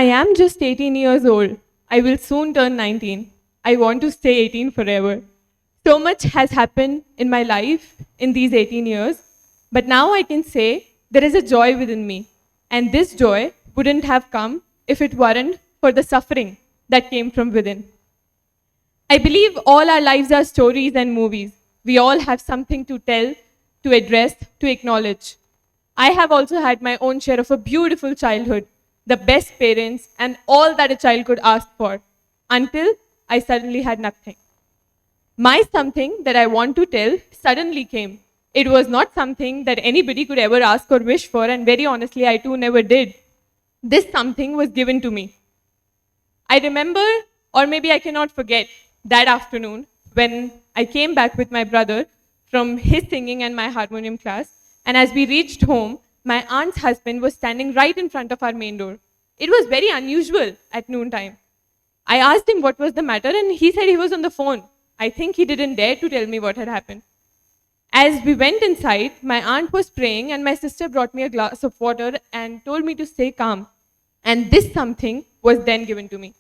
I am just 18 years old. I will soon turn 19. I want to stay 18 forever. So much has happened in my life in these 18 years, but now I can say there is a joy within me. And this joy wouldn't have come if it weren't for the suffering that came from within. I believe all our lives are stories and movies. We all have something to tell, to address, to acknowledge. I have also had my own share of a beautiful childhood, the best parents, and all that a child could ask for, until I suddenly had nothing. My something that I want to tell suddenly came. It was not something that anybody could ever ask or wish for, and very honestly, I too never did. This something was given to me. I remember, or maybe I cannot forget, that afternoon when I came back with my brother from his singing and my harmonium class, and as we reached home, my aunt's husband was standing right in front of our main door. It was very unusual at noontime. I asked him what was the matter, and he said he was on the phone. I think he didn't dare to tell me what had happened. As we went inside, my aunt was praying, and my sister brought me a glass of water and told me to stay calm. And this something was then given to me.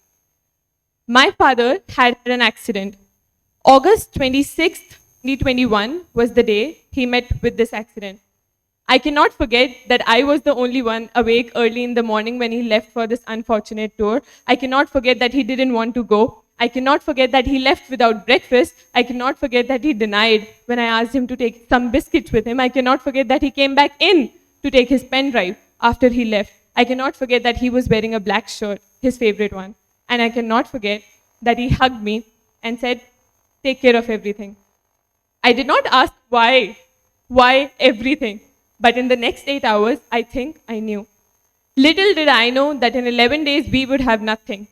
My father had an accident. August 26th, 2021 was the day he met with this accident. I cannot forget that I was the only one awake early in the morning when he left for this unfortunate tour. I cannot forget that he didn't want to go. I cannot forget that he left without breakfast. I cannot forget that he denied when I asked him to take some biscuits with him. I cannot forget that he came back in to take his pen drive after he left. I cannot forget that he was wearing a black shirt, his favorite one. And I cannot forget that he hugged me and said, "Take care of everything." I did not ask why everything. But in the next 8 hours, I think I knew. Little did I know that in 11 days, we would have nothing.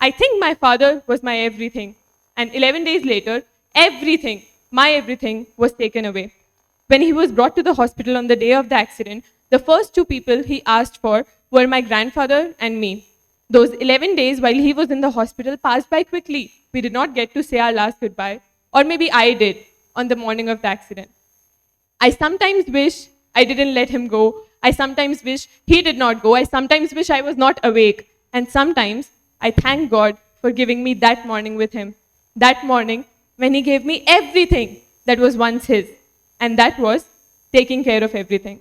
I think my father was my everything. And 11 days later, everything, my everything, was taken away. When he was brought to the hospital on the day of the accident, the first two people he asked for were my grandfather and me. Those 11 days while he was in the hospital passed by quickly. We did not get to say our last goodbye. Or maybe I did on the morning of the accident. I sometimes wish I didn't let him go. I sometimes wish he did not go. I sometimes wish I was not awake. And sometimes I thank God for giving me that morning with him. That morning when he gave me everything that was once his. And that was taking care of everything.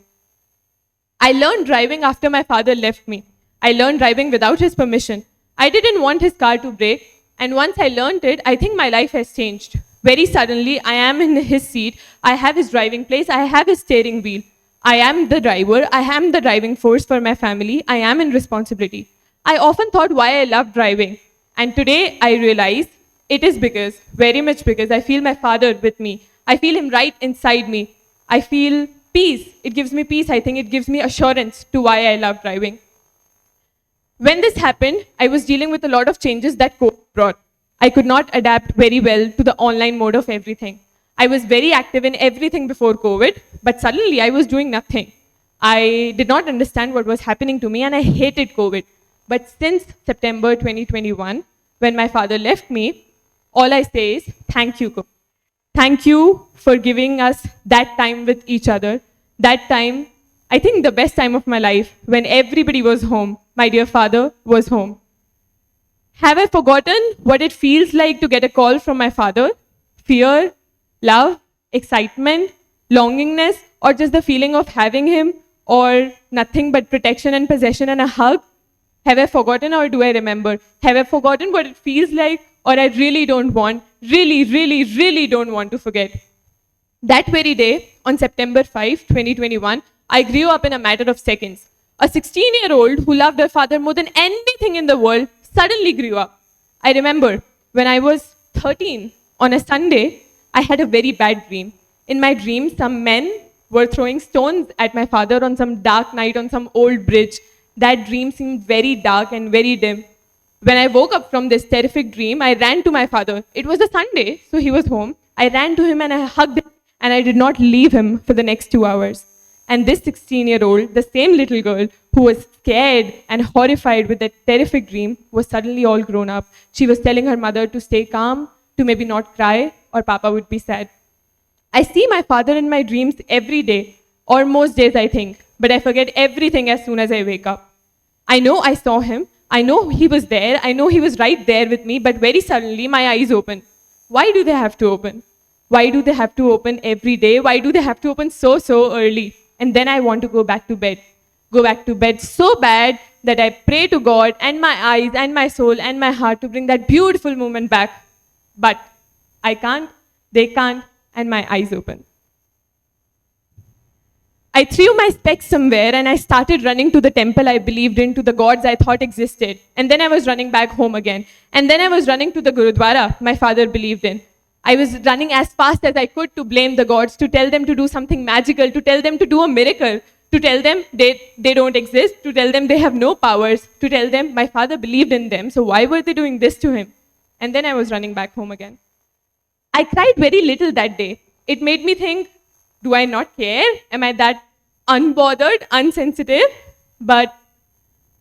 I learned driving after my father left me. I learned driving without his permission. I didn't want his car to break. And once I learned it, I think my life has changed. Very suddenly, I am in his seat. I have his driving place. I have his steering wheel. I am the driver. I am the driving force for my family. I am in responsibility. I often thought why I love driving. And today I realize it is because, very much because, I feel my father with me. I feel him right inside me. I feel peace. It gives me peace. I think it gives me assurance to why I love driving. When this happened, I was dealing with a lot of changes that COVID brought. I could not adapt very well to the online mode of everything. I was very active in everything before COVID, but suddenly I was doing nothing. I did not understand what was happening to me, and I hated COVID. But since September 2021, when my father left me, all I say is, thank you, COVID. Thank you for giving us that time with each other. That time, I think the best time of my life, when everybody was home. My dear father was home. Have I forgotten what it feels like to get a call from my father? Fear, love, excitement, longingness, or just the feeling of having him, or nothing but protection and possession and a hug? Have I forgotten, or do I remember? Have I forgotten what it feels like, or I really don't want, really don't want to forget? That very day, on September 5, 2021, I grew up in a matter of seconds. A 16-year-old who loved her father more than anything in the world suddenly grew up. I remember when I was 13, on a Sunday, I had a very bad dream. In my dream, some men were throwing stones at my father on some dark night on some old bridge. That dream seemed very dark and very dim. When I woke up from this terrific dream, I ran to my father. It was a Sunday, so he was home. I ran to him and I hugged him, and I did not leave him for the next 2 hours. And this 16-year-old, the same little girl who was scared and horrified with that terrific dream, was suddenly all grown up. She was telling her mother to stay calm, to maybe not cry, or Papa would be sad. I see my father in my dreams every day, or most days I think, but I forget everything as soon as I wake up. I know I saw him, I know he was there. I know he was right there with me, but very suddenly my eyes open. Why do they have to open? Why do they have to open every day? Why do they have to open so early? And then I want to go back to bed. Go back to bed so bad that I pray to God and my eyes and my soul and my heart to bring that beautiful moment back. But I can't, they can't, and my eyes open. I threw my specs somewhere and I started running to the temple I believed in, to the gods I thought existed. And then I was running back home again. And then I was running to the Gurudwara my father believed in. I was running as fast as I could to blame the gods, to tell them to do something magical, to tell them to do a miracle, to tell them they don't exist, to tell them they have no powers, to tell them my father believed in them, so why were they doing this to him? And then I was running back home again. I cried very little that day. It made me think, do I not care? Am I that unbothered, unsensitive? But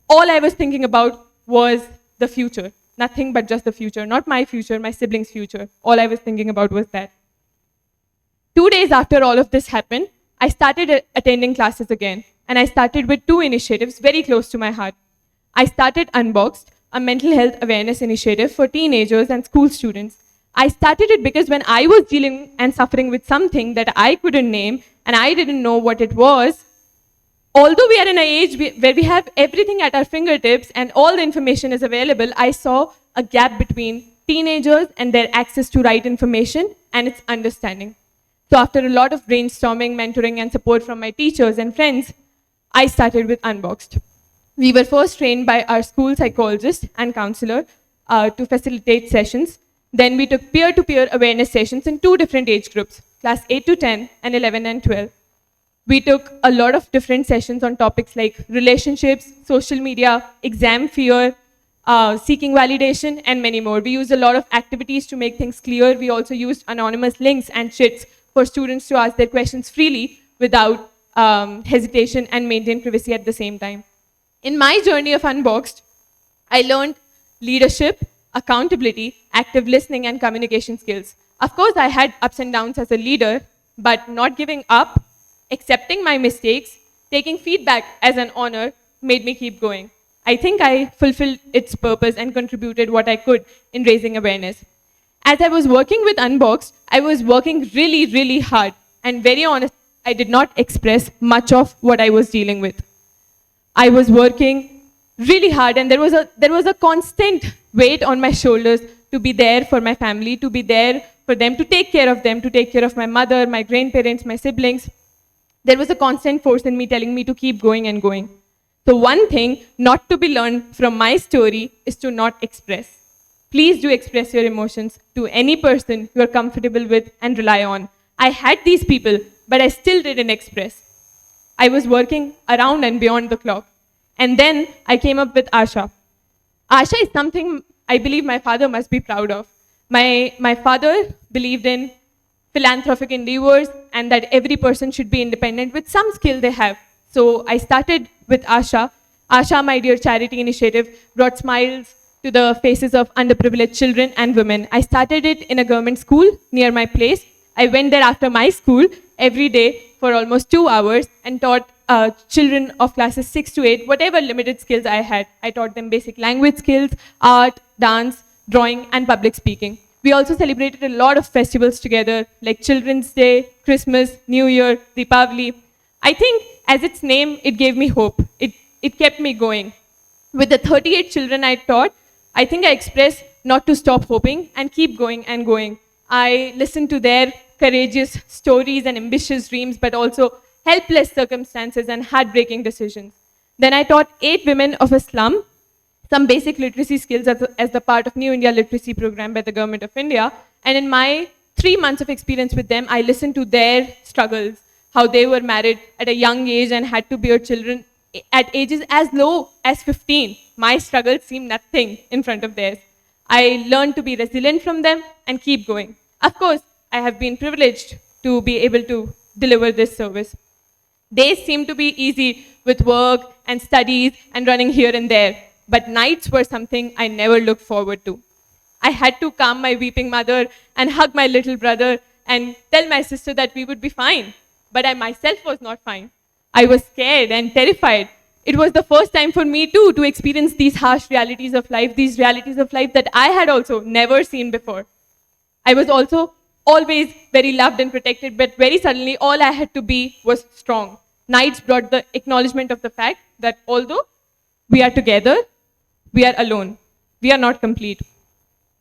all I was thinking about was the future. Nothing but just the future. Not my future, my siblings' future. All I was thinking about was that. 2 days after all of this happened, I started attending classes again. And I started with 2 initiatives very close to my heart. I started Unboxed, a mental health awareness initiative for teenagers and school students. I started it because when I was dealing and suffering with something that I couldn't name and I didn't know what it was, although we are in an age where we have everything at our fingertips and all the information is available, I saw a gap between teenagers and their access to right information and its understanding. So after a lot of brainstorming, mentoring, and support from my teachers and friends, I started with Unboxed. We were first trained by our school psychologist and counselor to facilitate sessions. Then we took peer-to-peer awareness sessions in 2 different age groups, class 8 to 10 and 11 and 12. We took a lot of different sessions on topics like relationships, social media, exam fear, seeking validation, and many more. We used a lot of activities to make things clear. We also used anonymous links and chits for students to ask their questions freely without hesitation and maintain privacy at the same time. In my journey of Unboxed, I learned leadership, accountability, active listening, and communication skills. Of course, I had ups and downs as a leader, but not giving up, accepting my mistakes, taking feedback as an honor made me keep going. I think I fulfilled its purpose and contributed what I could in raising awareness. As I was working with Unboxed, I was working really hard. And very honest, I did not express much of what I was dealing with. I was working really hard, and there was a constant weight on my shoulders to be there for my family, to be there for them, to take care of them, to take care of my mother, my grandparents, my siblings. There was a constant force in me telling me to keep going and going. So one thing not to be learned from my story is to not express. Please do express your emotions to any person you are comfortable with and rely on. I had these people, but I still didn't express. I was working around and beyond the clock. And then I came up with Asha. Asha is something I believe my father must be proud of. My father believed in philanthropic endeavors and that every person should be independent with some skill they have. So I started with Asha. Asha, my dear charity initiative, brought smiles to the faces of underprivileged children and women. I started it in a government school near my place. I went there after my school every day for almost 2 hours and taught children of classes 6 to 8, whatever limited skills I had. I taught them basic language skills, art, dance, drawing, and public speaking. We also celebrated a lot of festivals together, like Children's Day, Christmas, New Year, Deepavali. I think as its name, it gave me hope. It kept me going. With the 38 children I taught, I think I expressed not to stop hoping and keep going and going. I listened to their courageous stories and ambitious dreams, but also helpless circumstances and heartbreaking decisions. Then I taught 8 women of a slum some basic literacy skills as the part of New India Literacy Program by the Government of India. And in my 3 months of experience with them, I listened to their struggles, how they were married at a young age and had to bear children at ages as low as 15. My struggles seemed nothing in front of theirs. I learned to be resilient from them and keep going. Of course, I have been privileged to be able to deliver this service. Days seemed to be easy with work and studies and running here and there, but nights were something I never looked forward to. I had to calm my weeping mother and hug my little brother and tell my sister that we would be fine, but I myself was not fine. I was scared and terrified. it was the first time for me too to experience these harsh realities of life, these realities of life that I had also never seen before. I was also always very loved and protected, but very suddenly all I had to be was strong. Nights brought the acknowledgement of the fact that although we are together, we are alone. We are not complete.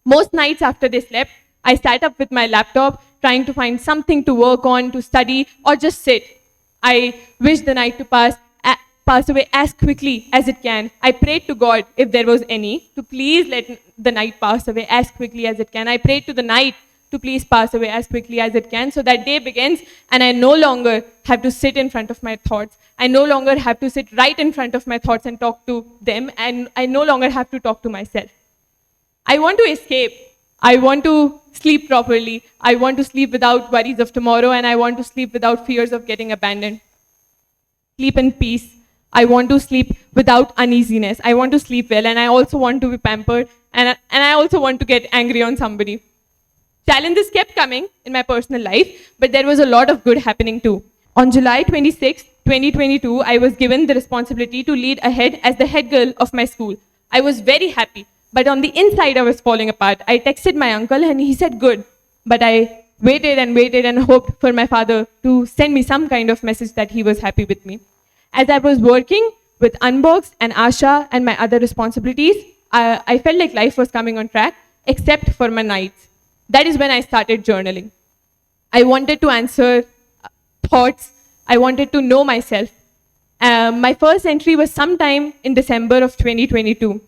Most nights after they slept, I sat up with my laptop, trying to find something to work on, to study, or just sit. I wished the night to pass away as quickly as it can. I prayed to God, if there was any, to please let the night pass away as quickly as it can. I prayed to the night to please pass away as quickly as it can, so that day begins and I no longer have to sit in front of my thoughts. I no longer have to sit right in front of my thoughts and talk to them, and I no longer have to talk to myself. I want to escape. I want to sleep properly. I want to sleep without worries of tomorrow, and I want to sleep without fears of getting abandoned. Sleep in peace. I want to sleep without uneasiness. I want to sleep well, and I also want to be pampered, and I also want to get angry on somebody. Challenges kept coming in my personal life, but there was a lot of good happening too. On July 26, 2022, I was given the responsibility to lead ahead as the head girl of my school. I was very happy, but on the inside I was falling apart. I texted my uncle and he said good, but I waited and hoped for my father to send me some kind of message that he was happy with me. As I was working with Unbox and Asha and my other responsibilities, I felt like life was coming on track, except for my nights. That is when I started journaling. I wanted to answer thoughts. I wanted to know myself. My first entry was sometime in December of 2022.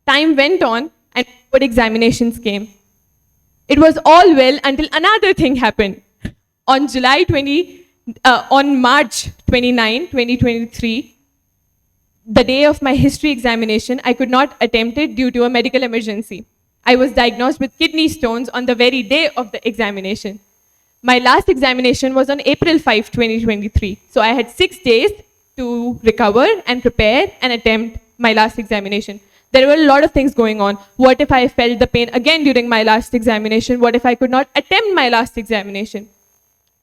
Time went on and board examinations came. It was all well until another thing happened. On March 29, 2023, the day of my history examination, I could not attempt it due to a medical emergency. I was diagnosed with kidney stones on the very day of the examination. My last examination was on April 5, 2023. So I had 6 days to recover and prepare and attempt my last examination. There were a lot of things going on. What if I felt the pain again during my last examination? What if I could not attempt my last examination?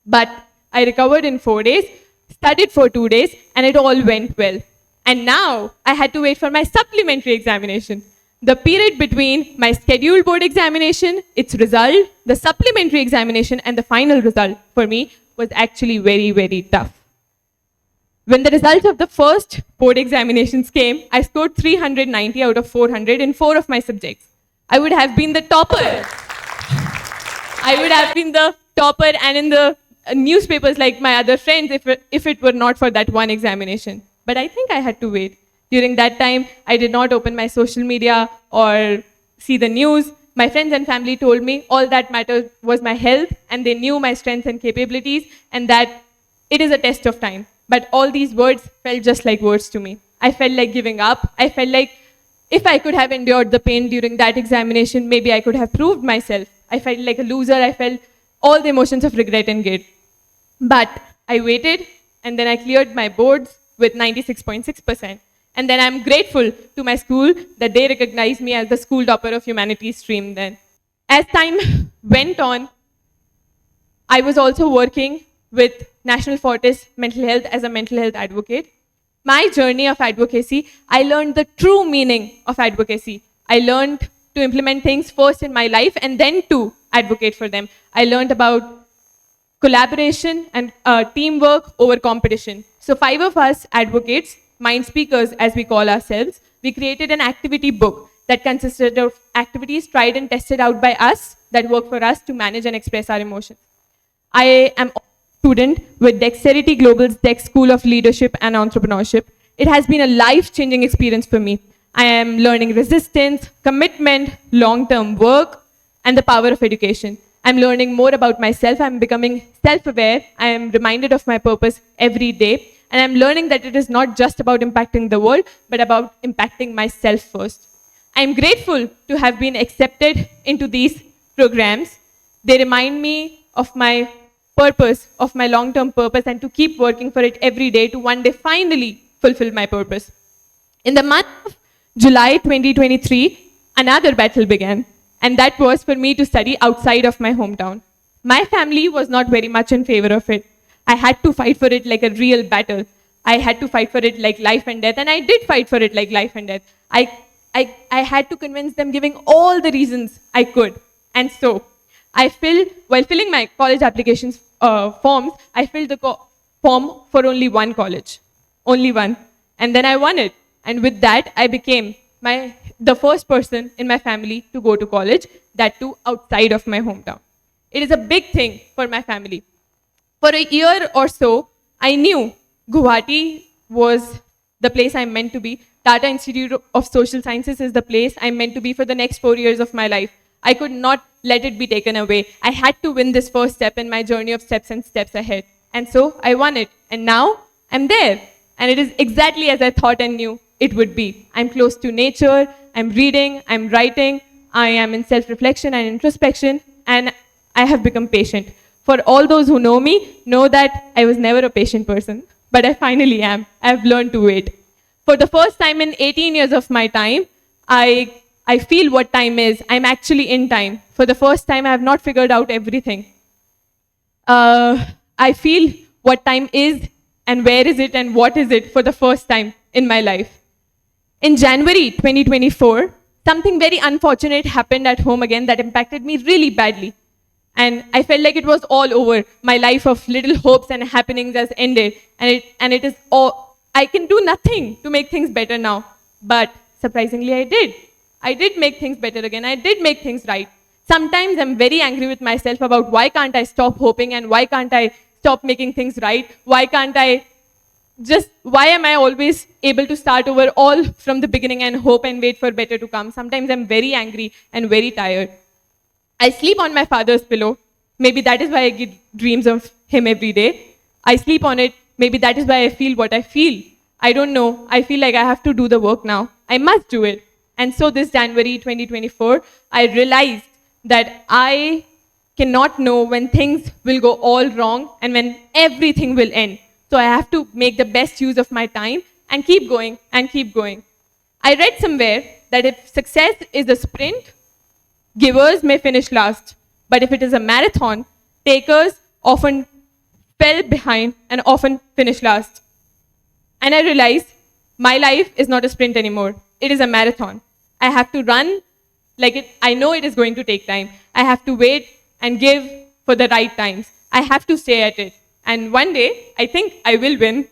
But I recovered in 4 days, studied for 2 days, and it all went well. And now I had to wait for my supplementary examination. The period between my scheduled board examination, its result, the supplementary examination, and the final result for me was actually very, very tough. When the results of the first board examinations came, I scored 390 out of 400 in 4 of my subjects. I would have been the topper. I would have been the topper and in the newspapers like my other friends if it were not for that one examination. But I think I had to wait. During that time, I did not open my social media or see the news. My friends and family told me all that mattered was my health, and they knew my strengths and capabilities, and that it is a test of time. But all these words felt just like words to me. I felt like giving up. I felt like if I could have endured the pain during that examination, maybe I could have proved myself. I felt like a loser. I felt all the emotions of regret and guilt. But I waited, and then I cleared my boards with 96.6%. And then I'm grateful to my school that they recognized me as the school topper of humanities stream then. As time went on, I was also working with National Fortis Mental Health as a mental health advocate. My journey of advocacy, I learned the true meaning of advocacy. I learned to implement things first in my life and then to advocate for them. I learned about collaboration and teamwork over competition. So 5 of us advocates, mind speakers as we call ourselves, we created an activity book that consisted of activities tried and tested out by us that work for us to manage and express our emotions. I am a student with Dexterity Global's Dex School of Leadership and Entrepreneurship. It has been a life-changing experience for me. I am learning resistance, commitment, long-term work, and the power of education. I'm learning more about myself. I'm becoming self-aware. I am reminded of my purpose every day. And I'm learning that it is not just about impacting the world, but about impacting myself first. I'm grateful to have been accepted into these programs. They remind me of my purpose, of my long-term purpose, and to keep working for it every day to one day finally fulfill my purpose. In the month of July 2023, another battle began, and that was for me to study outside of my hometown. My family was not very much in favor of it. I had to fight for it like a real battle. I had to fight for it like life and death, and I did fight for it like life and death. I had to convince them, giving all the reasons I could. And so, while filling my college applications forms, I filled the form for only one college. Only one. And then I won it. And with that, I became the first person in my family to go to college, that too outside of my hometown. It is a big thing for my family. For a year or so, I knew Guwahati was the place I'm meant to be. Tata Institute of Social Sciences is the place I'm meant to be for the next 4 years of my life. I could not let it be taken away. I had to win this first step in my journey of steps and steps ahead. And so I won it. And now I'm there. And it is exactly as I thought and knew it would be. I'm close to nature, I'm reading, I'm writing, I am in self-reflection and introspection, and I have become patient. For all those who know me, know that I was never a patient person, but I finally am. I've learned to wait. For the first time in 18 years of my time, I feel what time is. I'm actually in time. For the first time, I have not figured out everything. I feel what time is and where is it and what is it for the first time in my life. In January 2024, something very unfortunate happened at home again that impacted me really badly. And I felt like it was all over. My life of little hopes and happenings has ended. And it is all, I can do nothing to make things better now. But surprisingly, I did. I did make things better again. I did make things right. Sometimes I'm very angry with myself about why can't I stop hoping and why can't I stop making things right? Why am I always able to start over all from the beginning and hope and wait for better to come? Sometimes I'm very angry and very tired. I sleep on my father's pillow. Maybe that is why I get dreams of him every day. I sleep on it. Maybe that is why I feel what I feel. I don't know. I feel like I have to do the work now. I must do it. And so this January 2024, I realized that I cannot know when things will go all wrong and when everything will end. So I have to make the best use of my time and keep going and keep going. I read somewhere that if success is a sprint, givers may finish last. But if it is a marathon, takers often fell behind and often finish last. And I realized my life is not a sprint anymore. It is a marathon. I have to run like it. I know it is going to take time. I have to wait and give for the right times. I have to stay at it. And one day, I think I will win.